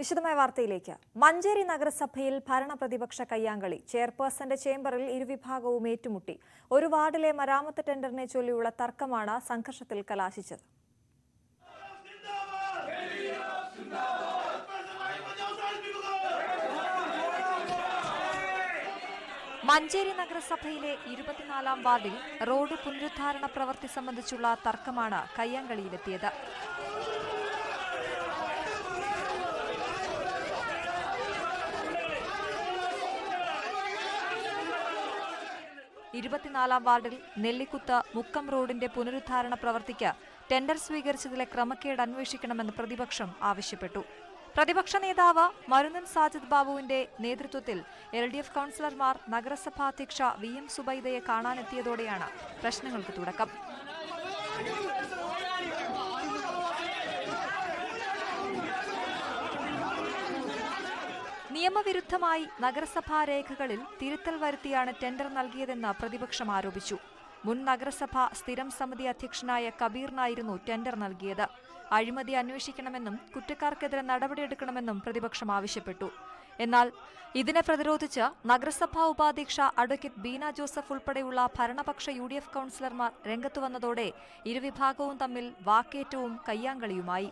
വിശദമായ വാർത്തയിലേക്ക്. മഞ്ചേരി നഗരസഭയിൽ ഭരണപ്രതിപക്ഷ കയ്യാങ്കളി. ചെയർപേഴ്സന്റെ ചേംബറിൽ ഇരുവിഭാഗവും ഏറ്റുമുട്ടി. ഒരു വാർഡിലെ മരാമത്ത് ടെൻഡറിനെ ചൊല്ലിയുള്ള തർക്കമാണ് സംഘർഷത്തിൽ കലാശിച്ചത്. മഞ്ചേരി നഗരസഭയിലെ 24-ാം വാർഡിൽ റോഡ് പുനരുദ്ധാരണ പ്രവൃത്തി സംബന്ധിച്ചുള്ള തർക്കമാണ് കയ്യാങ്കളിയിലെത്തിയത്. ാം വാർഡിൽ നെല്ലിക്കുത്ത് മുക്കം റോഡിന്റെ പുനരുദ്ധാരണ പ്രവൃത്തിക്ക് ടെൻഡർ സ്വീകരിച്ചതിലെ ക്രമക്കേട് അന്വേഷിക്കണമെന്ന് പ്രതിപക്ഷം ആവശ്യപ്പെട്ടു. പ്രതിപക്ഷ നേതാവ് മരുന്നൻ സാജിദ് ബാബുവിന്റെ നേതൃത്വത്തിൽ LDF കൌൺസിലർമാർ നഗരസഭാ അധ്യക്ഷ VM സുബൈദയെ കാണാനെത്തിയതോടെയാണ് പ്രശ്നങ്ങൾക്ക് തുടക്കം. നിയമവിരുദ്ധമായി നഗരസഭാ രേഖകളിൽ തിരുത്തൽ വരുത്തിയാണ് ടെൻഡർ നൽകിയതെന്ന് പ്രതിപക്ഷം ആരോപിച്ചു. മുൻ നഗരസഭ സ്ഥിരം സമിതി അധ്യക്ഷനായ കബീറിനായിരുന്നു ടെൻഡർ നൽകിയത്. അഴിമതി അന്വേഷിക്കണമെന്നും കുറ്റക്കാർക്കെതിരെ നടപടിയെടുക്കണമെന്നും പ്രതിപക്ഷം ആവശ്യപ്പെട്ടു. എന്നാൽ ഇതിനെ പ്രതിരോധിച്ച് നഗരസഭാ ഉപാധ്യക്ഷ അഡ്വക്കേറ്റ് ബീന ജോസഫ് ഉൾപ്പെടെയുള്ള ഭരണപക്ഷ UDF കൌൺസിലർമാർ രംഗത്തുവന്നതോടെ ഇരുവിഭാഗവും തമ്മിൽ വാക്കേറ്റവും കയ്യാങ്കളിയുമായി.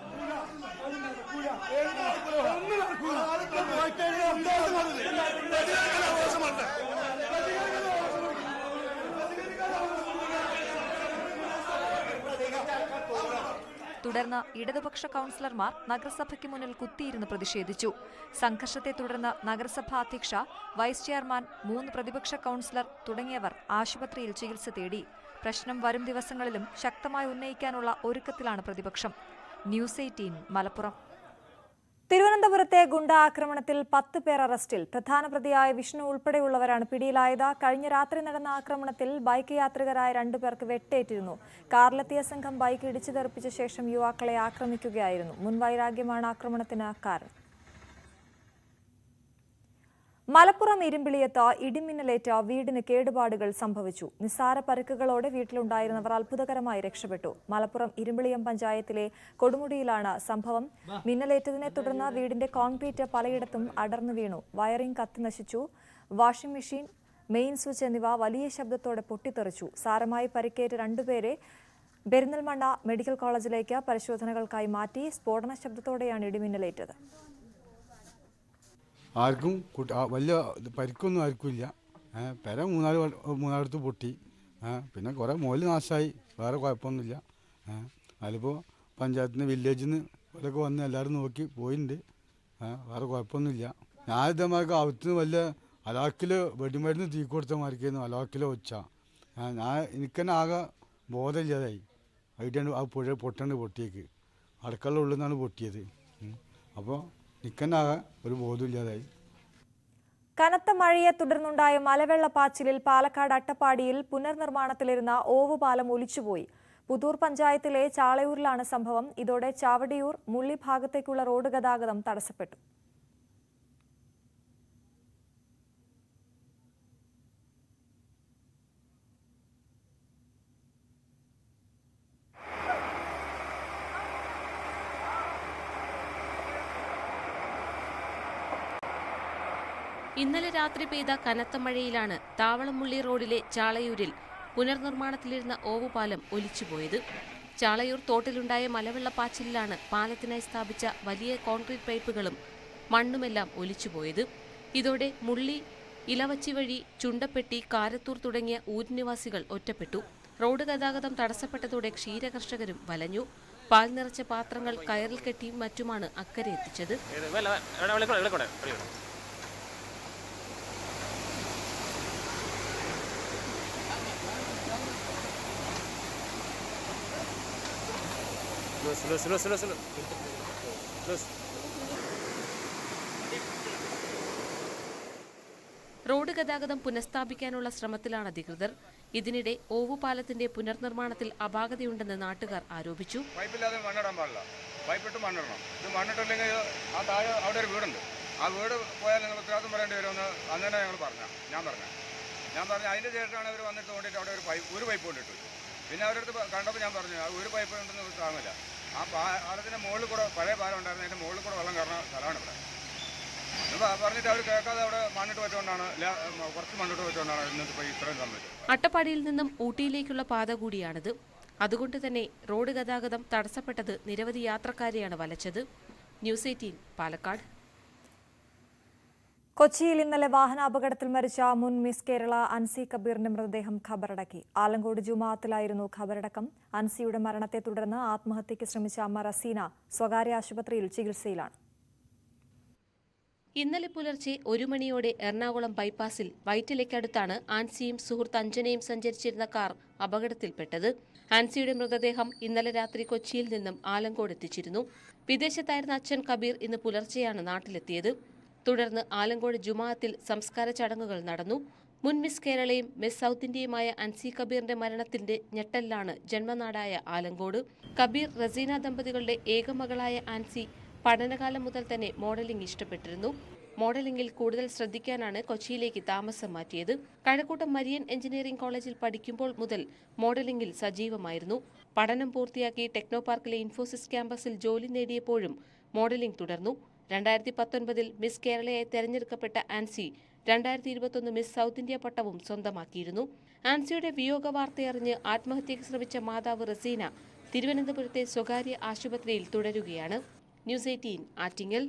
തുടർന്ന് ഇടതുപക്ഷ കൌൺസിലർമാർ നഗരസഭയ്ക്ക് മുന്നിൽ കുത്തിയിരുന്ന് പ്രതിഷേധിച്ചു. സംഘർഷത്തെ തുടർന്ന് നഗരസഭാ അധ്യക്ഷ, വൈസ് ചെയർമാൻ, 3 പ്രതിപക്ഷ കൌൺസിലർ തുടങ്ങിയവർ ആശുപത്രിയിൽ ചികിത്സ തേടി. പ്രശ്നം വരും ദിവസങ്ങളിലും ശക്തമായി ഉന്നയിക്കാനുള്ള ഒരുക്കത്തിലാണ് പ്രതിപക്ഷം. ന്യൂസ് 18 മലപ്പുറം. തിരുവനന്തപുരത്തെ ഗുണ്ട ആക്രമണത്തിൽ 10 പേർ അറസ്റ്റിൽ. പ്രധാന പ്രതിയായ വിഷ്ണു ഉൾപ്പെടെയുള്ളവരാണ് പിടിയിലായത്. കഴിഞ്ഞ രാത്രി നടന്ന ആക്രമണത്തിൽ ബൈക്ക് യാത്രികരായ 2 പേർക്ക് വെട്ടേറ്റിരുന്നു. കാറിലെത്തിയ സംഘം ബൈക്ക് ഇടിച്ചു തെറിപ്പിച്ച ശേഷം യുവാക്കളെ ആക്രമിക്കുകയായിരുന്നു. മുൻവൈരാഗ്യമാണ് ആക്രമണത്തിന് കാരണം. മലപ്പുറം ഇരുമ്പിളിയത്ത് ഇടിമിന്നലേറ്റ വീടിന് കേടുപാടുകൾ സംഭവിച്ചു. നിസ്സാര പരിക്കുകളോടെ വീട്ടിലുണ്ടായിരുന്നവർ അത്ഭുതകരമായി രക്ഷപ്പെട്ടു. മലപ്പുറം ഇരുമ്പിളിയം പഞ്ചായത്തിലെ കൊടുമുടിയിലാണ് സംഭവം. മിന്നലേറ്റതിനെ തുടർന്ന് വീടിന്റെ കോൺക്രീറ്റ് പലയിടത്തും അടർന്നു വീണു. വയറിംഗ് കത്തി നശിച്ചു. വാഷിംഗ് മെഷീൻ, മെയിൻ സ്വിച്ച് എന്നിവ വലിയ ശബ്ദത്തോടെ പൊട്ടിത്തെറിച്ചു. സാരമായി പരിക്കേറ്റ 2 പേരെ പെരിന്തൽമണ്ണ മെഡിക്കൽ കോളേജിലേക്ക് പരിശോധനകൾക്കായി മാറ്റി. സ്ഫോടന ശബ്ദത്തോടെയാണ് ഇടിമിന്നലേറ്റത്. ആർക്കും വലിയ പരിക്കൊന്നും ആർക്കുമില്ല. പെര മൂന്നാലടുത്ത് പൊട്ടി. പിന്നെ കുറേ മോല് നാശമായി. വേറെ കുഴപ്പമൊന്നുമില്ല. അതിലിപ്പോൾ പഞ്ചായത്തിന് വില്ലേജിൽ നിന്ന് ഇവരൊക്കെ വന്ന് എല്ലാവരും നോക്കി പോയിട്ടുണ്ട്. വേറെ കുഴപ്പമൊന്നുമില്ല. ഞാൻ ഇതേമാർക്ക് അകത്തുനിന്ന് വലിയ അലാക്കിൽ വെടിമരുന്ന് തീ കൊടുത്ത മാർക്കായിരുന്നു അലാക്കിലെ ഒച്ച. എനിക്കെന്നെ ആകെ ബോധമില്ലാതായി. അതിട്ടാണ് ആ പുഴ പൊട്ടിയേക്ക് അടുക്കള ഉള്ളിൽ നിന്നാണ് പൊട്ടിയത്. അപ്പോൾ നിൽക്കാനാകെ ഒരു ബോധമില്ലാതായി. കനത്ത മഴയെ തുടർന്നുണ്ടായ മലവെള്ളപ്പാച്ചിലിൽ പാലക്കാട് അട്ടപ്പാടിയിൽ പുനർനിർമ്മാണത്തിലിരുന്ന ഓവുപാലം ഒലിച്ചുപോയി. പുതൂർ പഞ്ചായത്തിലെ ചാളയൂരിലാണ് സംഭവം. ഇതോടെ ചാവടിയൂർ മുള്ളി ഭാഗത്തേക്കുള്ള റോഡ് ഗതാഗതം തടസ്സപ്പെട്ടു. ഇന്നലെ രാത്രി പെയ്ത കനത്ത മഴയിലാണ് താവളമുള്ളി റോഡിലെ ചാളയൂരിൽ പുനർനിർമ്മാണത്തിലിരുന്ന ഓവുപാലം ഒലിച്ചുപോയത്. ചാളയൂർ തോട്ടിലുണ്ടായ മലവെള്ളപ്പാച്ചിലിലാണ് പാലത്തിനായി സ്ഥാപിച്ച വലിയ കോൺക്രീറ്റ് പൈപ്പുകളും മണ്ണുമെല്ലാം ഒലിച്ചുപോയത്. ഇതോടെ മുള്ളി, ഇലവച്ചി വഴി, ചുണ്ടപ്പെട്ടി, കാരത്തൂർ തുടങ്ങിയ ഊരുനിവാസികൾ ഒറ്റപ്പെട്ടു. റോഡ് ഗതാഗതം തടസ്സപ്പെട്ടതോടെ ക്ഷീരകർഷകരും വലഞ്ഞു. പാൽ നിറച്ച പാത്രങ്ങൾ കയറിൽ കെട്ടിയും മറ്റുമാണ് അക്കരെ എത്തിച്ചത്. റോഡ് ഗതാഗതം പുനഃസ്ഥാപിക്കാനുള്ള ശ്രമത്തിലാണ് അധികൃതർ. ഇതിനിടെ ഓവുപാലത്തിന്റെ പുനർനിർമ്മാണത്തിൽ അപാകതയുണ്ടെന്ന് നാട്ടുകാർ ആരോപിച്ചു. പൈപ്പില്ലാതെ മണ്ണിടാൻ പാടില്ല. പൈപ്പിട്ട് മണ്ണിടണം. ഇത് മണ്ണിട്ടില്ലെങ്കിൽ ആ താഴെ അവിടെ ഒരു വീടുണ്ട്. ആ വീട് പോയാൽ നിങ്ങൾ ഉത്തരവാദിത്വം പറയേണ്ടി വരുമെന്ന് അങ്ങനെ ഞാൻ പറഞ്ഞു. അതിൻ്റെ ശേഷമാണ് അവർ വന്നിട്ട് കൊണ്ടിട്ട് അവിടെ ഒരു പൈപ്പ് കൊണ്ടിട്ടു. പിന്നെ അവരടുത്ത് കണ്ടപ്പോൾ ഞാൻ പറഞ്ഞു ഒരു പൈപ്പ് ഉണ്ടെന്ന് താങ്ങില്ല. ആ പാലത്തിൻ്റെ മുകളിൽ കൂടെ പഴയ പാലം ഉണ്ടായിരുന്നു, അതിൻ്റെ മുകളിൽ കൂടെ വെള്ളം കയറുന്ന സ്ഥലമാണ് ഇവിടെ. പറഞ്ഞിട്ട് അവർ കേൾക്കാതെ അവിടെ മണ്ണിട്ട് വെച്ചുകൊണ്ടാണ്, കുറച്ച് മണ്ണിട്ട് വെച്ചുകൊണ്ടാണ് ഇന്നത്തെ ഇപ്പോൾ ഇത്രയും സംഭവിച്ചത്. അട്ടപ്പാടിയിൽ നിന്നും ഊട്ടിയിലേക്കുള്ള പാത കൂടിയാണിത്. അതുകൊണ്ട് തന്നെ റോഡ് ഗതാഗതം തടസ്സപ്പെട്ടത് നിരവധി യാത്രക്കാരെയാണ് വലച്ചത്. ന്യൂസ് 18 പാലക്കാട്. കൊച്ചിയിൽ ഇന്നലെ വാഹനാപകടത്തിൽ മരിച്ച മുൻ മിസ് കേരള അൻസി കബീറിന്റെ മൃതദേഹം ഖബറടക്കി. ആലങ്കോട് ജുമാഅത്തിലായിരുന്നു ഖബറടക്കം. അൻസിയുടെ മരണത്തെ തുടർന്ന് ആത്മഹത്യയ്ക്ക് ശ്രമിച്ച അമ്മ റസീന സ്വകാര്യ ആശുപത്രിയിൽ ചികിത്സയിലാണ്. ഇന്നലെ പുലർച്ചെ 1 മണിയോടെ എറണാകുളം ബൈപ്പാസിൽ വൈറ്റിലയ്ക്കടുത്താണ് ആൻസിയും സുഹൃത്ത് അഞ്ജനയും സഞ്ചരിച്ചിരുന്ന കാർ അപകടത്തിൽപ്പെട്ടത്. ആൻസിയുടെ മൃതദേഹം ഇന്നലെ രാത്രി കൊച്ചിയിൽ നിന്നും ആലങ്കോട് എത്തിച്ചിരുന്നു. വിദേശത്തായിരുന്ന അച്ഛൻ കബീർ ഇന്ന് പുലർച്ചെയാണ് നാട്ടിലെത്തിയത്. തുടർന്ന് ആലങ്കോട് ജുമാഅത്തിൽ സംസ്കാര ചടങ്ങുകൾ നടന്നു. മുൻ മിസ് കേരളയും മിസ് സൗത്ത് ഇന്ത്യയുമായ അൻസി കബീറിന്റെ മരണത്തിന്റെ ഞെട്ടലിലാണ് ജന്മനാടായ ആലങ്കോട്. കബീർ റസീന ദമ്പതികളുടെ ഏകമകളായ ആൻസി പഠനകാലം മുതൽ തന്നെ മോഡലിംഗ് ഇഷ്ടപ്പെട്ടിരുന്നു. മോഡലിംഗിൽ കൂടുതൽ ശ്രദ്ധിക്കാനാണ് കൊച്ചിയിലേക്ക് താമസം മാറ്റിയത്. കഴക്കൂട്ടം മരിയൻ എഞ്ചിനീയറിംഗ് കോളേജിൽ പഠിക്കുമ്പോൾ മുതൽ മോഡലിംഗിൽ സജീവമായിരുന്നു. പഠനം പൂർത്തിയാക്കി ടെക്നോ പാർക്കിലെ ഇൻഫോസിസ് ക്യാമ്പസിൽ ജോലി നേടിയപ്പോഴും മോഡലിംഗ് തുടർന്നു. 2019 മിസ് കേരളയായി തെരഞ്ഞെടുക്കപ്പെട്ട ആൻസി 2021 മിസ് സൗത്ത് ഇന്ത്യ പട്ടവും സ്വന്തമാക്കിയിരുന്നു. ആൻസിയുടെ വിയോഗ വാർത്തയറിഞ്ഞ് ആത്മഹത്യയ്ക്ക് ശ്രമിച്ച മാതാവ് റസീന തിരുവനന്തപുരത്തെ സ്വകാര്യ ആശുപത്രിയിൽ തുടരുകയാണ്. ന്യൂസ് 18 ആറ്റിങ്ങൽ.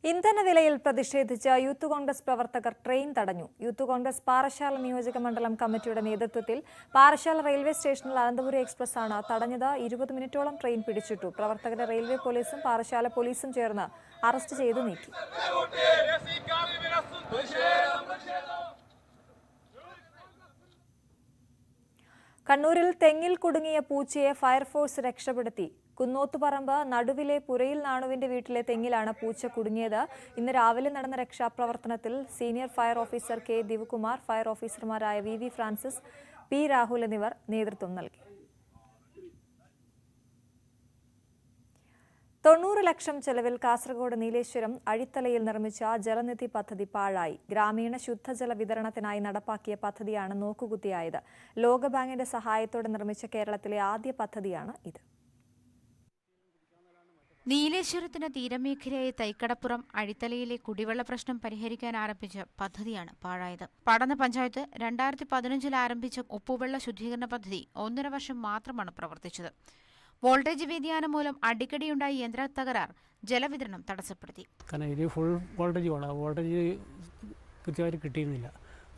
ഇന്ധനവിലയിൽ പ്രതിഷേധിച്ച് യൂത്ത് കോൺഗ്രസ് പ്രവർത്തകർ ട്രെയിൻ തടഞ്ഞു. യൂത്ത് കോൺഗ്രസ് പാറശാല നിയോജക മണ്ഡലം കമ്മിറ്റിയുടെ നേതൃത്വത്തിൽ പാറശാല റെയിൽവേ സ്റ്റേഷനിൽ അനന്തപുരി എക്സ്പ്രസ് ആണ് തടഞ്ഞത്. 20 മിനിറ്റോളം ട്രെയിൻ പിടിച്ചിട്ടു. പ്രവർത്തകരെ റെയിൽവേ പോലീസും പാറശാല പോലീസും ചേർന്ന് അറസ്റ്റ് ചെയ്ത് നീക്കി. കണ്ണൂരിൽ തെങ്ങിൽ കുടുങ്ങിയ പൂച്ചയെ ഫയർഫോഴ്സ് രക്ഷപ്പെടുത്തി. കുന്നോത്തുപറമ്പ് നടുവിലെ പുരയിൽ നാണുവിന്റെ വീട്ടിലെ തെങ്ങിലാണ് പൂച്ച കുടുങ്ങിയത്. ഇന്ന് രാവിലെ നടന്ന രക്ഷാപ്രവർത്തനത്തിൽ senior fire officer K Divakumar, fire ഓഫീസർമാരായ വി ഫ്രാൻസിസ്, പി രാഹുൽ എന്നിവർ നേതൃത്വം നൽകി. 90 ലക്ഷം ചെലവിൽ കാസർഗോഡ് നീലേശ്വരം അഴിത്തലയിൽ നിർമ്മിച്ച ജലനിധി പദ്ധതി പാഴായി. ഗ്രാമീണ ശുദ്ധജല വിതരണത്തിനായി നടപ്പാക്കിയ പദ്ധതിയാണ് നോക്കുകുത്തിയായത്. ലോകബാങ്കിന്റെ സഹായത്തോടെ നിർമ്മിച്ച കേരളത്തിലെ ആദ്യ പദ്ധതിയാണ് ഇത്. നീലേശ്വരത്തിന് തീരമേഖലയായ തൈക്കടപ്പുറം അഴിത്തലയിലെ കുടിവെള്ള പ്രശ്നം പരിഹരിക്കാൻ ആരംഭിച്ച പദ്ധതിയാണ് പാഴായത്. പടന്ന പഞ്ചായത്ത് 2015 ആരംഭിച്ച ഉപ്പുവെള്ള ശുദ്ധീകരണ പദ്ധതി 1.5 വർഷം മാത്രമാണ് പ്രവർത്തിച്ചത്. വോൾട്ടേജ് വ്യതിയാനം മൂലം അടിക്കടിയുണ്ടായ യന്ത്ര തകരാർ ജലവിതരണം തടസ്സപ്പെടുത്തി. കാരണം ഇത് ഫുൾ വോൾട്ടേജ് വേണം, വോൾട്ടേജ് കൃത്യമായിട്ട് കിട്ടിയിരുന്നില്ല.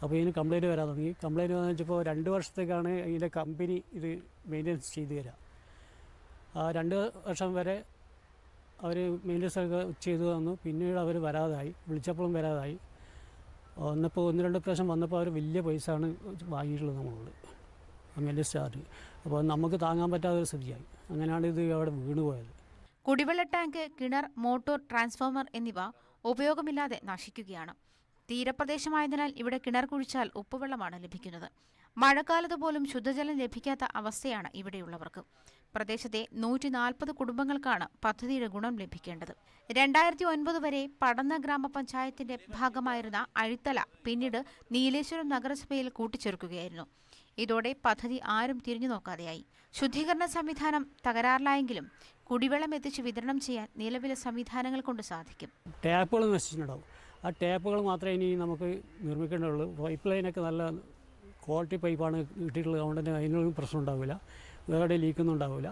അപ്പോൾ ഇതിന് കംപ്ലയിൻറ്റ് വരാൻ തുടങ്ങി. കംപ്ലയിൻറ്റ് വന്നു വെച്ചപ്പോൾ 2 വർഷത്തേക്കാണ് ഇതിൻ്റെ കമ്പനി ഇത് മെയിൻ്റെനൻസ് ചെയ്തു തരാം. ആ 2 വർഷം വരെ അവർ മെയിൻ്റെനൻസ് ഒക്കെ ചെയ്തു തന്നു. പിന്നീട് അവർ വരാതായി, വിളിച്ചപ്പോഴും വരാതായി. വന്നപ്പോൾ 1-2 പ്രാവശ്യം വന്നപ്പോൾ അവർ വലിയ പൈസ ആണ് വാങ്ങിയിട്ടുള്ളത് നമ്മളോട്, മെയിൻ്റെനൻസ് ചാർജ്. അപ്പോൾ നമുക്ക് താങ്ങാൻ പറ്റാത്തൊരു സ്ഥിതിയായി. അങ്ങനെയാണ് ഇത് അവിടെ വീണുപോയത്. കുടിവെള്ള ടാങ്ക്, കിണർ, മോട്ടോർ, ട്രാൻസ്ഫോമർ എന്നിവ ഉപയോഗമില്ലാതെ നശിക്കുകയാണ്. തീരപ്രദേശമായതിനാൽ ഇവിടെ കിണർ കുഴിച്ചാൽ ഉപ്പുവെള്ളമാണ് ലഭിക്കുന്നത്. മഴക്കാലത്ത് പോലും ശുദ്ധജലം ലഭിക്കാത്ത അവസ്ഥയാണ് ഇവിടെയുള്ളവർക്ക്. പ്രദേശത്തെ 140 കുടുംബങ്ങൾക്കാണ് പദ്ധതിയുടെ ഗുണം ലഭിക്കേണ്ടത്. 2009 വരെ പടന്ന ഗ്രാമപഞ്ചായത്തിന്റെ ഭാഗമായിരുന്ന അഴിത്തല പിന്നീട് നീലേശ്വരം നഗരസഭയിൽ കൂട്ടിച്ചേർക്കുകയായിരുന്നു. ഇതോടെ പദ്ധതി ആരും തിരിഞ്ഞു നോക്കാതെയായി. ശുദ്ധീകരണ സംവിധാനം തകരാറിലായെങ്കിലും കുടിവെള്ളം എത്തിച്ച് വിതരണം ചെയ്യാൻ നിലവിലെ സംവിധാനങ്ങൾ കൊണ്ട് സാധിക്കും. ടാപ്പുകൾ നശിച്ചിട്ടുണ്ടാവും. ആ ടാപ്പുകൾ മാത്രമേ ഇനി നമുക്ക് നിർമ്മിക്കേണ്ടതുള്ളൂ. പൈപ്പ് ലൈനൊക്കെ നല്ല ക്വാളിറ്റി പൈപ്പാണ് കിട്ടിയിട്ടുള്ളത്. അതുകൊണ്ട് തന്നെ അതിനൊന്നും പ്രശ്നം ഉണ്ടാവില്ല, വേറെ ലീക്കൊന്നും ഉണ്ടാവില്ല.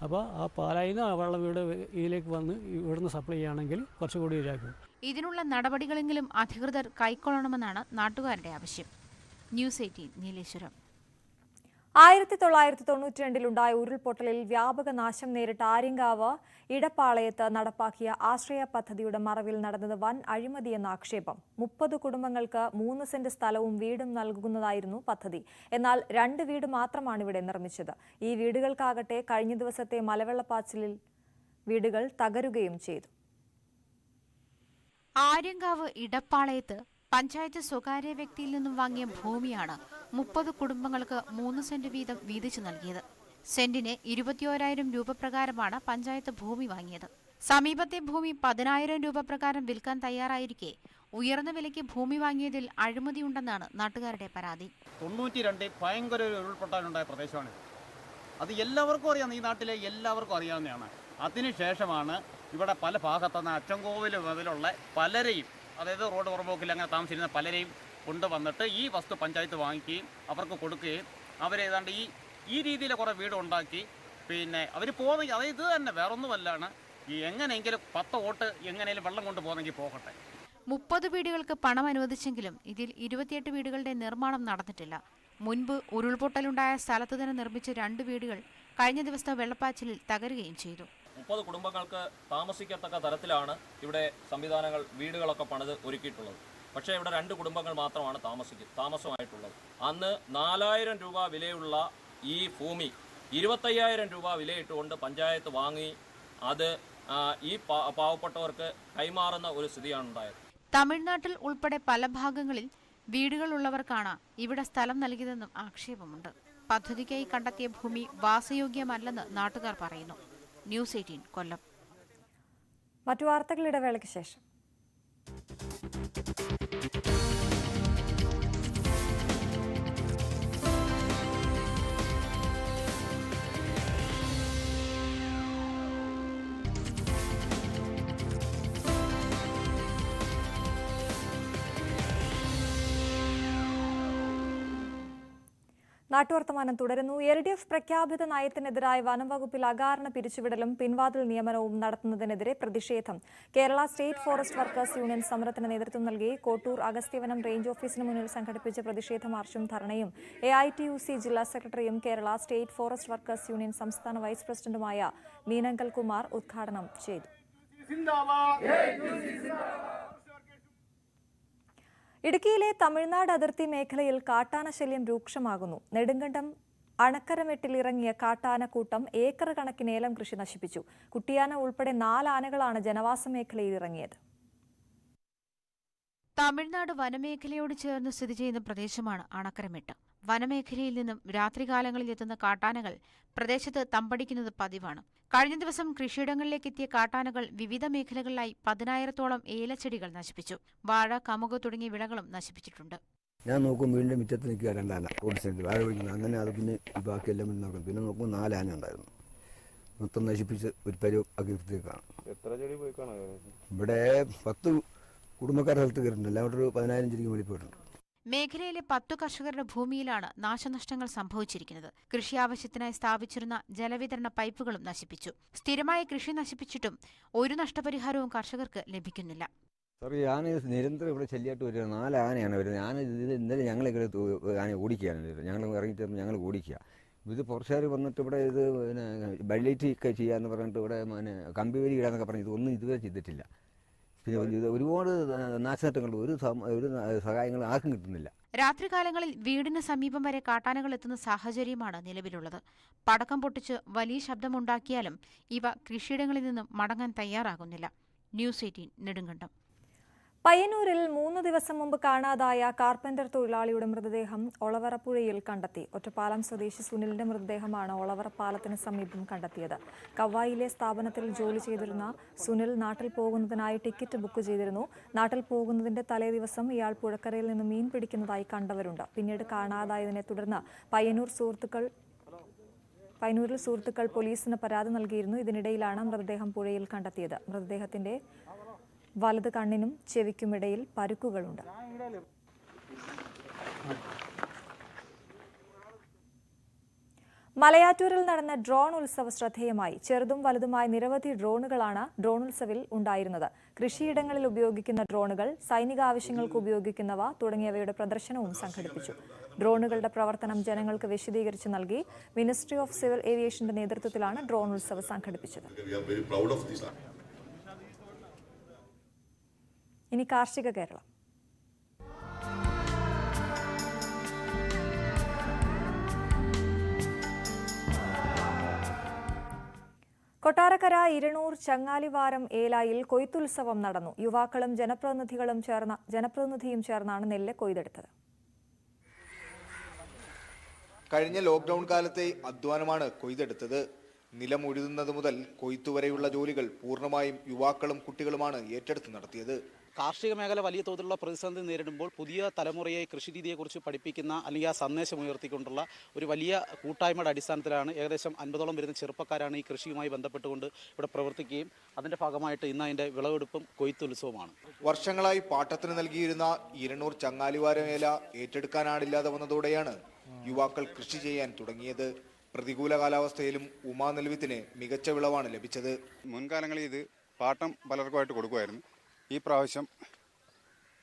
അപ്പോൾ ആ പാലായിൽ നിന്ന് വെള്ളം ഇതിലേക്ക് വന്ന് ഇവിടുന്ന് സപ്ലൈ ചെയ്യുകയാണെങ്കിൽ കുറച്ചുകൂടി ഇതാക്കും. ഇതിനുള്ള നടപടികളെങ്കിലും അധികൃതർ കൈക്കൊള്ളണമെന്നാണ് നാട്ടുകാരുടെ ആവശ്യം. ന്യൂസ് 18 നീലേശ്വരം. 1992 ഉരുൾപൊട്ടലിൽ വ്യാപക നാശം നേരിട്ട ആര്യങ്കാവ് ഇടപ്പാളയത്ത് നടപ്പാക്കിയ ആശ്രയ പദ്ധതിയുടെ മറവിൽ നടന്നത് വൻ അഴിമതിയെന്ന ആക്ഷേപം. 30 കുടുംബങ്ങൾക്ക് 3 സെന്റ് സ്ഥലവും വീടും നൽകുന്നതായിരുന്നു പദ്ധതി. എന്നാൽ 2 വീട് മാത്രമാണ് ഇവിടെ നിർമ്മിച്ചത്. ഈ വീടുകൾക്കാകട്ടെ കഴിഞ്ഞ ദിവസത്തെ മലവെള്ളപ്പാച്ചിലിൽ വീടുകൾ തകരുകയും ചെയ്തു. ആര്യങ്കാവ് ഇടപ്പാളയത്ത് പഞ്ചായത്ത് സ്വകാര്യ വ്യക്തിയിൽ നിന്നും വാങ്ങിയ ഭൂമിയാണ് 30 കുടുംബങ്ങൾക്ക് 3 സെന്റ് വീതം വീതിച്ചു നൽകിയത്. സെന്റിന് 21,000 രൂപ പ്രകാരമാണ് പഞ്ചായത്ത് ഭൂമി വാങ്ങിയത്. സമീപത്തെ ഭൂമി 10,000 രൂപ പ്രകാരം വിൽക്കാൻ തയ്യാറായിരിക്കെ ഉയർന്ന വിലയ്ക്ക് ഭൂമി വാങ്ങിയതിൽ അഴിമതിയുണ്ടെന്നാണ് നാട്ടുകാരുടെ പരാതി. 92 ഭയങ്കര ഒരു ഉരുൾപൊട്ടലുണ്ടായ പ്രദേശമാണ്. അത് എല്ലാവർക്കും അറിയാം, ഈ നാട്ടിലെ എല്ലാവർക്കും അറിയാവുന്നതാണ്. അതിനുശേഷമാണ് ഇവിടെ പല ഭാഗത്തുനിന്ന് അച്ചൻകോവിൽ മുതലുള്ള പലരെയും, അതായത് റോഡ് പുറമ്പോക്കിൽ അങ്ങനെ താമസിക്കുന്ന പലരെയും കൊണ്ടുവന്നിട്ട് ഈ വസ്തു പഞ്ചായത്ത് വാങ്ങിക്കുകയും അവർക്ക് കൊടുക്കുകയും അവരേതാണ്ട് ഈ രീതിയിൽ കുറേ വീട് ഉണ്ടാക്കി പിന്നെ അവർ പോകുന്നെങ്കിൽ, അതായത് ഇത് തന്നെ വേറൊന്നുമല്ലാണ്, ഈ എങ്ങനെയെങ്കിലും 10 വോട്ട് എങ്ങനെയും വെള്ളം കൊണ്ട് പോകുന്നെങ്കിൽ പോകട്ടെ. 30 വീടുകൾക്ക് പണം അനുവദിച്ചെങ്കിലും ഇതിൽ 28 വീടുകളുടെ നിർമ്മാണം നടന്നിട്ടില്ല. മുൻപ് ഉരുൾപൊട്ടലുണ്ടായ സ്ഥലത്ത് തന്നെ നിർമ്മിച്ച 2 വീടുകൾ കഴിഞ്ഞ ദിവസത്തെ വെള്ളപ്പാച്ചിലിൽ തകരുകയും ചെയ്തു. 30 കുടുംബങ്ങൾക്ക് താമസിക്കത്തക്ക തരത്തിലാണ് ഇവിടെ സംവിധാനങ്ങൾ, വീടുകളൊക്കെ പണിത് ഒരുക്കിയിട്ടുള്ളത്. പക്ഷേ ഇവിടെ 2 കുടുംബങ്ങൾ മാത്രമാണ് താമസമായിട്ടുള്ളത്. അന്ന് 4000 രൂപ വിലയുള്ള ഈ ഭൂമി 25,000 രൂപ വിലയിട്ടുകൊണ്ട് പഞ്ചായത്ത് വാങ്ങി അത് ഈ പാവപ്പെട്ടവർക്ക് കൈമാറുന്ന ഒരു സ്ഥിതിയാണ് ഉണ്ടായത്. തമിഴ്നാട്ടിൽ ഉൾപ്പെടെ പല ഭാഗങ്ങളിൽ വീടുകളുള്ളവർക്കാണ് ഇവിടെ സ്ഥലം നൽകിയതെന്നും ആക്ഷേപമുണ്ട്. പദ്ധതിക്കായി കണ്ടെത്തിയ ഭൂമി വാസയോഗ്യമല്ലെന്ന് നാട്ടുകാർ പറയുന്നു. ന്യൂസ് 18 കൊല്ലം. മറ്റു വാർത്തകൾ ഇടവേളയ്ക്ക് ശേഷം. നാട്ടുവർത്തമാനം തുടരുന്നു. LDF പ്രഖ്യാപിത നയത്തിനെതിരായ വനം വകുപ്പിൽ അകാരണ പിരിച്ചുവിടലും പിൻവാതിൽ നിയമനവും നടത്തുന്നതിനെതിരെ പ്രതിഷേധം. Kerala state forest workers union സമരത്തിന് നേതൃത്വം നൽകി കോട്ടൂർ അഗസ്ത്യവനം റേഞ്ച് ഓഫീസിന് മുന്നിൽ സംഘടിപ്പിച്ച പ്രതിഷേധ മാർച്ചും ധർണയും AITUC ജില്ലാ സെക്രട്ടറിയും Kerala state forest workers union സംസ്ഥാന വൈസ് പ്രസിഡന്റുമായ മീനങ്കൽ കുമാർ ഉദ്ഘാടനം ചെയ്തു. ഇടുക്കിയിലെ തമിഴ്നാട് അതിർത്തി മേഖലയിൽ കാട്ടാന ശല്യം രൂക്ഷമാകുന്നു. നെടുങ്കണ്ടം അണക്കരമെട്ടിൽ ഇറങ്ങിയ കാട്ടാനക്കൂട്ടം ഏക്കർ കണക്കിന് ഏലം കൃഷി നശിപ്പിച്ചു. കുട്ടിയാന ഉൾപ്പെടെ 4 ആനകളാണ് ജനവാസ മേഖലയിൽ ഇറങ്ങിയത്. തമിഴ്നാട് വനമേഖലയോട് ചേർന്ന് സ്ഥിതി ചെയ്യുന്ന പ്രദേശമാണ് അണക്കരമെട്ട്. വനമേഖലയിൽ നിന്നും രാത്രികാലങ്ങളിൽ എത്തുന്ന കാട്ടാനകൾ പ്രദേശത്ത് തമ്പടിക്കുന്നത് പതിവാണ്. കഴിഞ്ഞ ദിവസം കൃഷിയിടങ്ങളിലേക്ക് എത്തിയ കാട്ടാനകൾ വിവിധ മേഖലകളിലായി 10,000-ഓളം ഏലച്ചെടികൾ നശിപ്പിച്ചു. വാഴ, കമുക് തുടങ്ങിയ വിളകളും നശിപ്പിച്ചിട്ടുണ്ട്. ഞാൻ നോക്കും വീടിൻ്റെ മുറ്റത്ത് നിൽക്കുക 2 ആന, റോഡ് സൈഡിൽ വാഴ പിടിക്കുന്നത്. അങ്ങനെ അത് പിന്നെ ബാക്കിയെല്ലാം നോക്കും. പിന്നെ നോക്കുമ്പോൾ 4 ആന ഉണ്ടായിരുന്നു. മൊത്തം നശിപ്പിച്ച് ഒരു പരുവം അകീർത്തിയേക്കാണ്. എത്ര ചെടി പോയി കാണാം? ഇവിടെ 10 കുടുംബക്കാരുടെ സ്ഥലത്ത് കയറിയിട്ടുണ്ട്. എല്ലാവരും ഒരു 10,000 ചെടിക്ക് വേണ്ടി പോയിട്ടുണ്ട്. മേഖലയിലെ 10 കർഷകരുടെ ഭൂമിയിലാണ് നാശനഷ്ടങ്ങൾ സംഭവിച്ചിരിക്കുന്നത്. കൃഷി ആവശ്യത്തിനായി സ്ഥാപിച്ചിരുന്ന ജലവിതരണ പൈപ്പുകളും നശിപ്പിച്ചു. സ്ഥിരമായ കൃഷി നശിപ്പിച്ചിട്ടും ഒരു നഷ്ടപരിഹാരവും കർഷകർക്ക് ലഭിക്കുന്നില്ല. സാർ, ആന നിരന്തരം ഇവിടെ ശല്യമായിട്ട് വരിക. 4 ആനയാണ് വരുന്നത്. ആന ഇത് ഇന്നലെ ഞങ്ങളിവിടെ ആന ഓടിക്കുകയാണ്. ഞങ്ങൾ ഇറങ്ങിയിട്ട് ഞങ്ങൾ ഓടിക്കുക. ഇത് പുറത്തുകാർ വന്നിട്ട് ഇവിടെ ഇത് പിന്നെ ബൈലൈറ്റ് ഒക്കെ ചെയ്യാമെന്ന് പറഞ്ഞിട്ട് ഇവിടെ പിന്നെ കമ്പി വരി ഇടാന്നൊക്കെ പറഞ്ഞ് ഇതൊന്നും ഇതുവരെ ചെയ്തിട്ടില്ല. പിന്നെ ഇത് ഒരുപാട് നാശനഷ്ടങ്ങളുണ്ട്. ഒരു സഹായങ്ങൾ ആർക്കും കിട്ടുന്നില്ല. രാത്രികാലങ്ങളിൽ വീടിന് സമീപം വരെ കാട്ടാനകൾ എത്തുന്ന സാഹചര്യമാണ് നിലവിലുള്ളത്. പടക്കം പൊട്ടിച്ച് വലിയ ശബ്ദമുണ്ടാക്കിയാലും ഇവ കൃഷിയിടങ്ങളിൽ നിന്നും മടങ്ങാൻ തയ്യാറാകുന്നില്ല. ന്യൂസ് 18 നെടുങ്കണ്ടം. പയ്യന്നൂരിൽ 3 ദിവസം മുമ്പ് കാണാതായ കാർപ്പന്റർ തൊഴിലാളിയുടെ മൃതദേഹം ഒളവറപ്പുഴയിൽ കണ്ടെത്തി. ഒറ്റപ്പാലം സ്വദേശി സുനിലിന്റെ മൃതദേഹമാണ് ഒളവറപ്പാലത്തിന് സമീപം കണ്ടെത്തിയത്. കവ്വായിലെ സ്ഥാപനത്തിൽ ജോലി ചെയ്തിരുന്ന സുനിൽ നാട്ടിൽ പോകുന്നതിനായി ടിക്കറ്റ് ബുക്ക് ചെയ്തിരുന്നു. നാട്ടിൽ പോകുന്നതിന്റെ തലേദിവസം ഇയാൾ പുഴക്കരയിൽ നിന്ന് മീൻ പിടിക്കുന്നതായി കണ്ടവരുണ്ട്. പിന്നീട് കാണാതായതിനെ തുടർന്ന് പയ്യന്നൂരിൽ സുഹൃത്തുക്കൾ പോലീസിന് പരാതി നൽകിയിരുന്നു. ഇതിനിടയിലാണ് മൃതദേഹം പുഴയിൽ കണ്ടെത്തിയത്. മൃതദേഹത്തിന്റെ വലത് കണ്ണിനും ചെവിക്കുമിടയിൽ പരുക്കുകളുണ്ട്. മലയാറ്റൂരിൽ നടന്ന ഡ്രോൺ ഉത്സവ ശ്രദ്ധേയമായി. ചെറുതും വലുതുമായ നിരവധി ഡ്രോണുകളാണ് ഡ്രോണുത്സവിൽ ഉണ്ടായിരുന്നത്. കൃഷിയിടങ്ങളിൽ ഉപയോഗിക്കുന്ന ഡ്രോണുകൾ, സൈനിക ആവശ്യങ്ങൾക്ക് ഉപയോഗിക്കുന്നവ തുടങ്ങിയവയുടെ പ്രദർശനവും സംഘടിപ്പിച്ചു. ഡ്രോണുകളുടെ പ്രവർത്തനം ജനങ്ങൾക്ക് വിശദീകരിച്ച് നൽകി. മിനിസ്ട്രി ഓഫ് സിവിൽ ഏവിയേഷന്റെ നേതൃത്വത്തിലാണ് ഡ്രോൺ ഉത്സവം സംഘടിപ്പിച്ചത്. ഇനി കാർഷിക കേരളം. കൊട്ടാരക്കര ഇരണൂർ ചങ്ങാലിവാരം ഏലായിൽ കൊയ്ത്തുത്സവം നടന്നു. യുവാക്കളും ജനപ്രതിനിധിയും ചേർന്നാണ് നെല്ല് കൊയ്തെടുത്തത്. കഴിഞ്ഞ ലോക്ക്ഡൌൺ കാലത്തെ അധ്വാനമാണ് കൊയ്തെടുത്തത്. നിലം ഉഴുതുന്നത് മുതൽ കൊയ്ത്തുവരെയുള്ള ജോലികൾ പൂർണ്ണമായും യുവാക്കളും കുട്ടികളുമാണ് ഏറ്റെടുത്ത് നടത്തിയത്. കാർഷിക മേഖല വലിയ തോതിലുള്ള പ്രതിസന്ധി നേരിടുമ്പോൾ പുതിയ തലമുറയെ കൃഷിരീതിയെക്കുറിച്ച് പഠിപ്പിക്കുന്ന അല്ലെങ്കിൽ ആ സന്ദേശം ഉയർത്തിക്കൊണ്ടുള്ള ഒരു വലിയ കൂട്ടായ്മയുടെ അടിസ്ഥാനത്തിലാണ് ഏകദേശം 50ഓളം വരുന്ന ചെറുപ്പക്കാരാണ് ഈ കൃഷിയുമായി ബന്ധപ്പെട്ടുകൊണ്ട് ഇവിടെ പ്രവർത്തിക്കുകയും അതിൻ്റെ ഭാഗമായിട്ട് ഇന്ന് അതിൻ്റെ വിളവെടുപ്പും കൊയ്ത്തുത്സവമാണ്. വർഷങ്ങളായി പാട്ടത്തിന് നൽകിയിരുന്ന 200 ചങ്ങാലിവാരമേല ഏറ്റെടുക്കാനാണില്ലാതെ വന്നതോടെയാണ് യുവാക്കൾ കൃഷി ചെയ്യാൻ തുടങ്ങിയത്. പ്രതികൂല കാലാവസ്ഥയിലും ഉമാ നെൽവിത്തിന് മികച്ച വിളവാണ് ലഭിച്ചത്. മുൻകാലങ്ങളിൽ ഇത് പാട്ടം പലർക്കുമായിട്ട് കൊടുക്കുമായിരുന്നു. ഈ പ്രാവശ്യം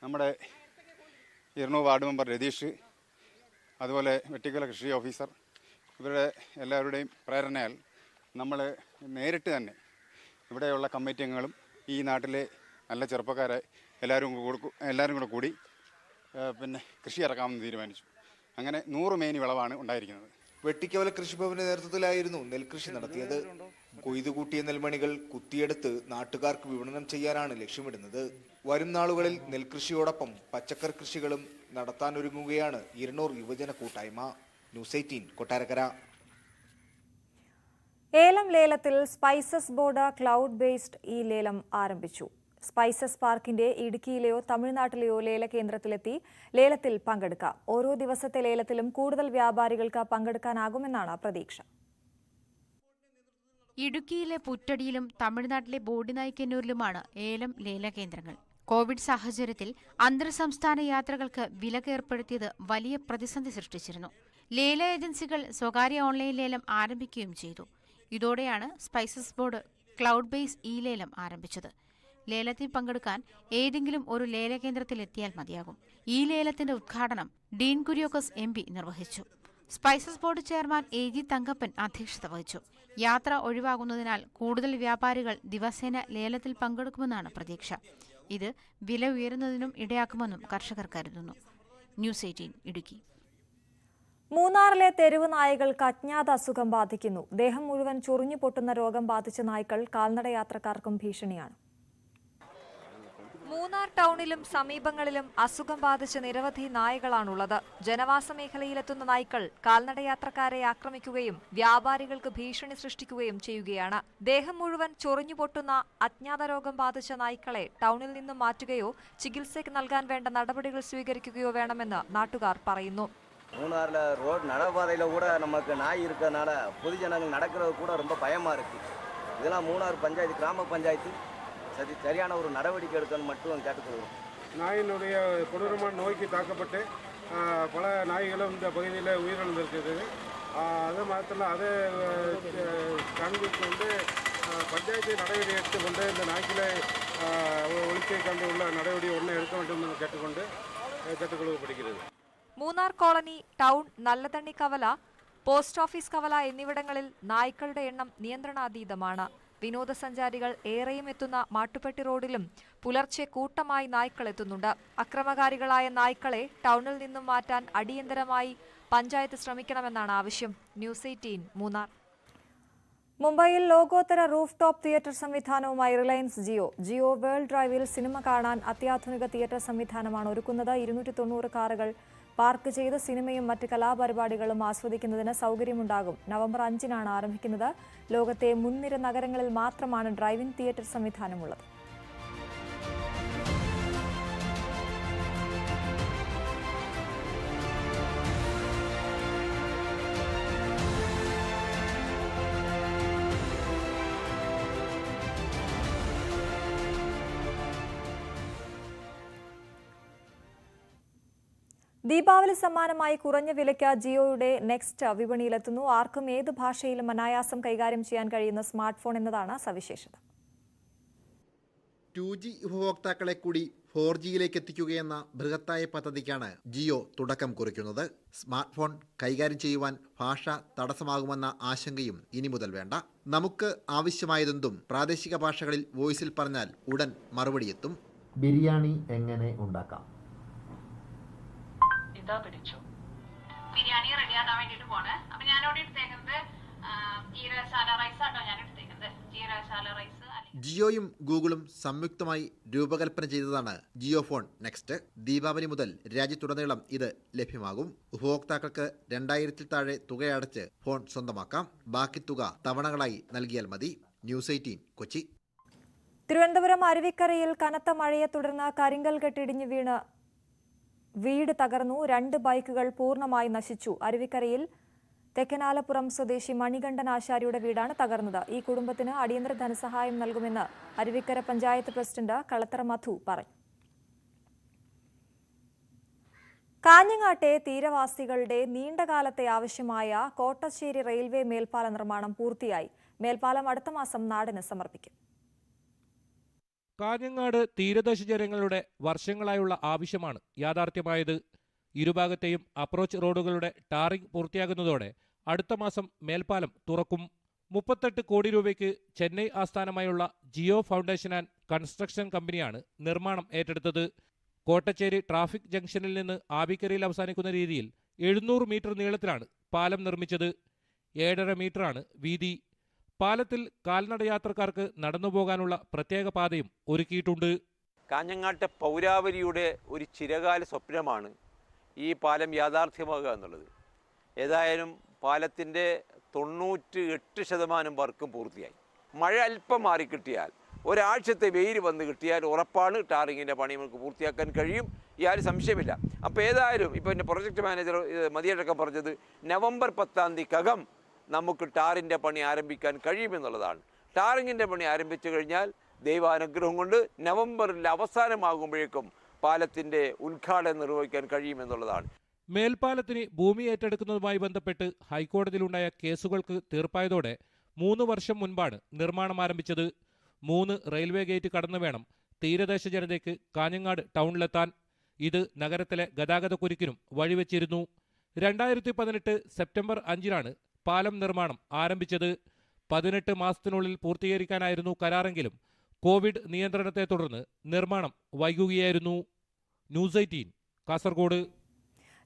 നമ്മുടെ ഇരണൂർ വാർഡ് മെമ്പർ രതീഷ്, അതുപോലെ വെട്ടിക്കല കൃഷി ഓഫീസർ, ഇവരുടെ എല്ലാവരുടെയും പ്രേരണയാൽ നമ്മൾ നേരിട്ട് തന്നെ ഇവിടെയുള്ള കമ്മിറ്റി അംഗങ്ങളും ഈ നാട്ടിലെ നല്ല ചെറുപ്പക്കാരെ എല്ലാവരും കൂടെ കൂടി കൃഷി ഇറക്കാമെന്ന് തീരുമാനിച്ചു. അങ്ങനെ 100 മേനി വിളവാണ് ഉണ്ടായിരിക്കുന്നത്. വെട്ടിക്കവല കൃഷിഭവന്റെ നേതൃത്വത്തിലായിരുന്നു നെൽകൃഷി നടത്തിയത്. കൊയ്തുകൂട്ടിയ നെൽമണികൾ കുത്തിയെടുത്ത് നാട്ടുകാർക്ക് വിപണനം ചെയ്യാനാണ് ലക്ഷ്യമിടുന്നത്. വരും നാളുകളിൽ നെൽകൃഷിയോടൊപ്പം പച്ചക്കറി കൃഷികളും നടത്താനൊരുങ്ങുകയാണ് ഇരണൂർ യുവജന കൂട്ടായ്മ. ന്യൂസ് 18 കൊട്ടാരക്കര. ഏലം ലേലത്തിൽ സ്പൈസസ് ബോർഡ് ക്ലൗഡ് ബേസ്ഡ് ഈ ലേലം ആരംഭിച്ചു. സ്പൈസസ് പാർക്കിന്റെ ഇടുക്കിയിലെയോ തമിഴ്നാട്ടിലെയോ ലേലകേന്ദ്രത്തിലെത്തി ലേലത്തിൽ പങ്കെടുക്കാം. ഓരോ ദിവസത്തെ ലേലത്തിലും കൂടുതൽ വ്യാപാരികൾക്ക് പങ്കെടുക്കാനാകുമെന്നാണ് പ്രതീക്ഷ. ഇടുക്കിയിലെ പുറ്റടിയിലും തമിഴ്നാട്ടിലെ ബോഡിനായ്ക്കന്നൂരിലുമാണ് ഏലം ലേലകേന്ദ്രങ്ങൾ. കോവിഡ് സാഹചര്യത്തിൽ അന്തർ സംസ്ഥാന യാത്രകൾക്ക് വിലക്ക് ഏർപ്പെടുത്തിയത് വലിയ പ്രതിസന്ധി സൃഷ്ടിച്ചിരുന്നു. ലേല ഏജൻസികൾ സ്വകാര്യ ഓൺലൈൻ ലേലം ആരംഭിക്കുകയും ചെയ്തു. ഇതോടെയാണ് സ്പൈസസ് ബോർഡ് ക്ലൗഡ് ബേസ് ഈ ലേലം ആരംഭിച്ചത്. ലേലത്തിൽ പങ്കെടുക്കാൻ ഏതെങ്കിലും ഒരു ലേലകേന്ദ്രത്തിലെത്തിയാൽ മതിയാകും. ഈ ലേലത്തിന്റെ ഉദ്ഘാടനം ഡീൻ കുര്യാക്കോസ് MP നിർവഹിച്ചു. Spices board chairman AG Thankappan അധ്യക്ഷത വഹിച്ചു. യാത്ര ഒഴിവാകുന്നതിനാൽ കൂടുതൽ വ്യാപാരികൾ ദിവസേന ലേലത്തിൽ പങ്കെടുക്കുമെന്നാണ് പ്രതീക്ഷ. ഇത് വില ഉയരുന്നതിനും ഇടയാക്കുമെന്നും കർഷകർ കരുതുന്നു. ന്യൂസ് 18 ഇടുക്കി. മൂന്നാറിലെ തെരുവ് നായകൾക്ക് അജ്ഞാത അസുഖം ബാധിക്കുന്നു. ദേഹം മുഴുവൻ ചൊറിഞ്ഞു പൊട്ടുന്ന രോഗം ബാധിച്ച നായ്ക്കൾ കാൽനട യാത്രക്കാർക്കും ഭീഷണിയാണ്. മൂന്നാർ ടൗണിലും സമീപങ്ങളിലും അസുഖം ബാധിച്ച നിരവധി നായകളാണുള്ളത്. ജനവാസ മേഖലയിലെത്തുന്ന നായ്ക്കൾ കാൽനടയാത്രക്കാരെ ആക്രമിക്കുകയും വ്യാപാരികൾക്ക് ഭീഷണി സൃഷ്ടിക്കുകയും ചെയ്യുകയാണ്. ദേഹം മുഴുവൻ ചൊറിഞ്ഞു പൊട്ടുന്ന അജ്ഞാത രോഗം ബാധിച്ച നായ്ക്കളെ ടൗണിൽ നിന്നും മാറ്റുകയോ ചികിത്സയ്ക്ക് നൽകാൻ വേണ്ട നടപടികൾ സ്വീകരിക്കുകയോ വേണമെന്ന് നാട്ടുകാർ പറയുന്നു. மூணாரில் ரோடு நடைபாதையில் கூட நமக்கு நாய் இருக்கிறதுனால பொதுஜனங்கள் நடக்கிறது கூட ரொம்ப பயமாக இருக்குது. இதெல்லாம் மூணார் பஞ்சாயத்து கிராம பஞ்சாயத்து சரியான ஒரு நடவடிக்கை எடுக்கணும்னு மட்டும் கேட்டுக்கொள்கிறோம். நாயினுடைய கொடூரமான நோய்க்கு தாக்கப்பட்டு பல நாய்களும் இந்த பகுதியில் உயிரிழந்திருக்குது. அது மாத்திரம் அதை காண்பித்து பஞ்சாயத்து நடவடிக்கை எடுத்துக்கொண்டு இந்த நாய்க்களை ஒழிப்பை கண்டு உள்ள நடவடிக்கை ஒன்று எடுக்க வேண்டும் என்று கேட்டுக்கொள்ளப்படுகிறது. മൂന്നാർ കോളനി, ടൗൺ, നല്ലതണ്ണി കവല, പോസ്റ്റ് ഓഫീസ് കവല എന്നിവിടങ്ങളിൽ നായ്ക്കളുടെ എണ്ണം നിയന്ത്രണാതീതമാണ്. വിനോദസഞ്ചാരികൾ ഏറെയും എത്തുന്ന മാട്ടുപ്പെട്ടി റോഡിലും പുലർച്ചെ കൂട്ടമായി നായ്ക്കൾ എത്തുന്നുണ്ട്. അക്രമകാരികളായ നായ്ക്കളെ ടൗണിൽ നിന്നും മാറ്റാൻ അടിയന്തരമായി പഞ്ചായത്ത് ശ്രമിക്കണമെന്നാണ് ആവശ്യം. ന്യൂസ് 18 മൂന്നാർ. മുംബൈയിൽ ലോകോത്തര റൂഫ് ടോപ്പ് തിയേറ്റർ സംവിധാനവുമായി റിലയൻസ് ജിയോ വേൾഡ് ഡ്രൈവിൽ സിനിമ കാണാൻ അത്യാധുനിക തിയേറ്റർ സംവിധാനമാണ് ഒരുക്കുന്നത്. 290 കാറുകൾ പാർക്ക് ചെയ്ത് സിനിമയും മറ്റ് കലാപരിപാടികളും ആസ്വദിക്കുന്നതിന് സൗകര്യമുണ്ടാകും. നവംബർ 5-നാണ് ആരംഭിക്കുന്നത്. ലോകത്തെ മുൻനിര നഗരങ്ങളിൽ മാത്രമാണ് ഡ്രൈവ് ഇൻ തിയേറ്റർ സംവിധാനമുള്ളത്. ദീപാവലി സമ്മാനമായി കുറഞ്ഞ വിലയ്ക്ക് ജിയോയുടെ നെക്സ്റ്റ് വിപണിയിലെത്തുന്നു. ആർക്കും ഏത് ഭാഷയിലും അനായാസം കൈകാര്യം ചെയ്യാൻ കഴിയുന്ന സ്മാർട്ട് ഫോൺ എന്നതാണ് സവിശേഷത. 2G ഉപഭോക്താക്കളെ കൂടി 4Gയിലേക്ക് എത്തിക്കുകയെന്ന ബൃഹത്തായ പദ്ധതിക്കാണ് ജിയോ തുടക്കം കുറിക്കുന്നത്. സ്മാർട്ട് ഫോൺ കൈകാര്യം ചെയ്യുവാൻ ഭാഷ തടസ്സമാകുമെന്ന ആശങ്കയും ഇനി മുതൽ വേണ്ട. നമുക്ക് ആവശ്യമായതെന്തും പ്രാദേശിക ഭാഷകളിൽ വോയിസിൽ പറഞ്ഞാൽ ഉടൻ മറുപടിയെത്തും. ബിരിയാണി എങ്ങനെ ഉണ്ടാക്കാം? ബിരിയാണി റെഡിയാക്കാൻ വേണ്ടിയിട്ട് പോണേ. അപ്പൊ ഞാനോട് എടുത്തേക്കുന്നത് ജീരകശാല റൈസ് ആട്ടോ ഞാൻ എടുത്തേക്കുന്നത്. ജിയോയും ഗൂഗിളും സംയുക്തമായി രൂപകൽപ്പന ചെയ്തതാണ് ജിയോ ഫോൺ നെക്സ്റ്റ്. ദീപാവലി മുതൽ രാജ്യത്തുടനീളം ഇത് ലഭ്യമാകും. ഉപഭോക്താക്കൾക്ക് 2000-ൽ താഴെ തുകയടച്ച് ഫോൺ സ്വന്തമാക്കാം. ബാക്കി തുക തവണകളായി നൽകിയാൽ മതി. ന്യൂസ് 18 കൊച്ചി. തിരുവനന്തപുരം അരുവിക്കരയിൽ കനത്ത മഴയെ തുടർന്ന് കരിങ്കൽ കെട്ടിടിഞ്ഞ് വീണ് വീട് തകർന്നു. 2 ബൈക്കുകൾ പൂർണ്ണമായി നശിച്ചു. അരുവിക്കരയിൽ തെക്കനാലപ്പുറം സ്വദേശി മണികണ്ഠൻ ആശാരിയുടെ വീടാണ് തകർന്നത്. ഈ കുടുംബത്തിന് അടിയന്തര ധനസഹായം നൽകുമെന്ന് അരുവിക്കര പഞ്ചായത്ത് പ്രസിഡന്റ് കളത്തറ മധു പറഞ്ഞു. കാഞ്ഞങ്ങാട്ടെ തീരവാസികളുടെ നീണ്ടകാലത്തെ ആവശ്യമായ കോട്ടശ്ശേരി റെയിൽവേ മേൽപ്പാല നിർമ്മാണം പൂർത്തിയായി. മേൽപ്പാലം അടുത്ത മാസം നാടിന് സമർപ്പിക്കും. കാഞ്ഞങ്ങാട് തീരദേശ ജനങ്ങളുടെ വർഷങ്ങളായുള്ള ആവശ്യമാണ് യാഥാർത്ഥ്യമായത്. ഇരുഭാഗത്തെയും അപ്രോച്ച് റോഡുകളുടെ ടാറിംഗ് പൂർത്തിയാകുന്നതോടെ അടുത്ത മാസം മേൽപ്പാലം തുറക്കും. 38 കോടി രൂപയ്ക്ക് ചെന്നൈ ആസ്ഥാനമായുള്ള ജിയോ ഫൗണ്ടേഷൻ ആൻഡ് കൺസ്ട്രക്ഷൻ കമ്പനിയാണ് നിർമ്മാണം ഏറ്റെടുത്തത്. കോട്ടച്ചേരി ട്രാഫിക് ജംഗ്ഷനിൽ നിന്ന് ആബിക്കരയിൽ അവസാനിക്കുന്ന രീതിയിൽ 700 മീറ്റർ നീളത്തിലാണ് പാലം നിർമ്മിച്ചത്. 7.5 മീറ്ററാണ് വീതി. പാലത്തിൽ കാൽനടയാത്രക്കാർക്ക് നടന്നുപോകാനുള്ള പ്രത്യേക പാതയും ഒരുക്കിയിട്ടുണ്ട്. കാഞ്ഞങ്ങാട്ടെ പൗരാവലിയുടെ ഒരു ചിരകാല സ്വപ്നമാണ് ഈ പാലം യാഥാർത്ഥ്യമാകുക എന്നുള്ളത്. ഏതായാലും പാലത്തിൻ്റെ 98% വർക്കും പൂർത്തിയായി. മഴ അല്പം മാറിക്കിട്ടിയാൽ, ഒരാഴ്ചത്തെ വെയിൽ വന്ന് കിട്ടിയാൽ ഉറപ്പാണ് ടാറിങ്ങിൻ്റെ പണി നമുക്ക് പൂർത്തിയാക്കാൻ കഴിയും. യാതൊരു സംശയമില്ല. അപ്പോൾ ഏതായാലും ഇപ്പോൾ എൻ്റെ പ്രൊജക്ട് മാനേജർ മതിയടക്കം പറഞ്ഞത് നവംബർ 10-ാം തീയതിക്കകം നമുക്ക് ടാറിൻ്റെ പണി ആരംഭിക്കാൻ കഴിയുമെന്നുള്ളതാണ്. ടാറിങ്ങിൻ്റെ പണി ആരംഭിച്ചു കഴിഞ്ഞാൽ ദൈവാനുഗ്രഹം കൊണ്ട് നവംബറിൽ അവസാനമാകുമ്പോഴേക്കും പാലത്തിന്റെ ഉദ്ഘാടനം നിർവഹിക്കാൻ കഴിയുമെന്നുള്ളതാണ്. മേൽപ്പാലത്തിന് ഭൂമി ഏറ്റെടുക്കുന്നതുമായി ബന്ധപ്പെട്ട് ഹൈക്കോടതിയിലുണ്ടായ കേസുകൾക്ക് തീർപ്പായതോടെ 3 വർഷം മുൻപാണ് നിർമ്മാണം ആരംഭിച്ചത്. 3 റെയിൽവേ ഗേറ്റ് കടന്നു വേണം തീരദേശ ജനതയ്ക്ക് കാഞ്ഞങ്ങാട് ടൗണിലെത്താൻ. ഇത് നഗരത്തിലെ ഗതാഗതക്കുരുക്കിനും വഴിവെച്ചിരുന്നു. 2018 സെപ്റ്റംബർ 5-നാണ് പാലം നിർമ്മാണം ആരംഭിച്ചത്. 18 മാസത്തിനുള്ളിൽ പൂർത്തീകരിക്കാനായിരുന്നു കരാറെങ്കിലും കോവിഡ് നിയന്ത്രണത്തെ തുടർന്ന് നിർമ്മാണം വൈകുകയായിരുന്നു. ന്യൂസ് 18 കാസർഗോഡ്.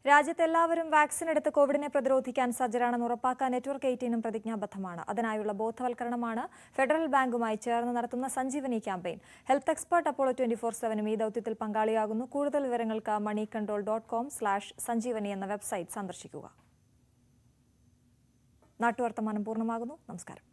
രാജ്യത്തെല്ലാവരും വാക്സിൻ എടുത്ത് കോവിഡിനെ പ്രതിരോധിക്കാൻ സജ്ജരാണെന്ന് ഉറപ്പാക്കാൻ നെറ്റ്വർക്ക് 18 പ്രതിജ്ഞാബദ്ധമാണ്. അതിനായുള്ള ബോധവൽക്കരണമാണ് ഫെഡറൽ ബാങ്കുമായി ചേർന്ന് നടത്തുന്ന Sanjeevani campaign. Health expert Apollo 24/7 ഈ ദൌത്യത്തിൽ പങ്കാളിയാകുന്നു. കൂടുതൽ വിവരങ്ങൾക്ക് moneycontrol.com/sanjeevani എന്ന വെബ്സൈറ്റ് സന്ദർശിക്കുക. നാട്ടുവർത്തമാനം പൂർണ്ണമാകുന്നു. നമസ്കാരം.